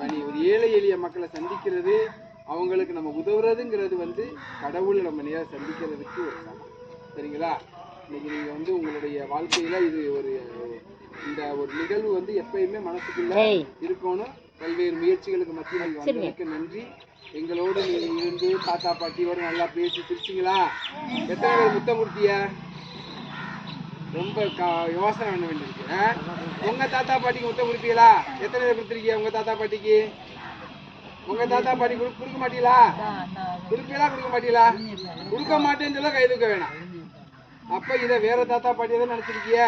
பணி. ஒரு ஏழை எளிய மக்களை சந்திக்கிறது, அவங்களுக்கு நம்ம உதவுறதுங்கிறது கடவுள் நம்ம நேர சந்திக்கிறதுக்கு ஒரு சமம். சரிங்களா? இன்னைக்கு நீங்க உங்களுடைய வாழ்க்கையில இது இந்த ஒரு நிகழ்வு எப்பயுமே மனசுக்குள்ள இருக்கணும். பல்வேறு முயற்சிகளுக்கு மத்தியில் வந்ததுக்கு நன்றி. எங்களோடு நீங்க இருந்து தாத்தா பாட்டியோடு நல்லா பேசி சிரிச்சிங்களா? எத்தனை பேர் முத்தமூர்த்திய ரொம்ப யோசனை பண்ண வேண்டியிருக்கு. உங்க தாத்தா பாட்டிக்கு முத்தம் கொடுப்பீங்களா? எத்தனை பேர் கொடுத்துருக்கீங்க உங்க தாத்தா பாட்டிக்கு? உங்க தாத்தா பாட்டி கொடுக்க மாட்டீங்களா? கொடுப்பீங்களா கொடுக்க மாட்டீங்களா? கொடுக்க மாட்டேன்னு சொல்ல கை தூக்க வேணாம். அப்ப இதை வேற தாத்தா பாட்டியை தான் நினைச்சிருக்கிய.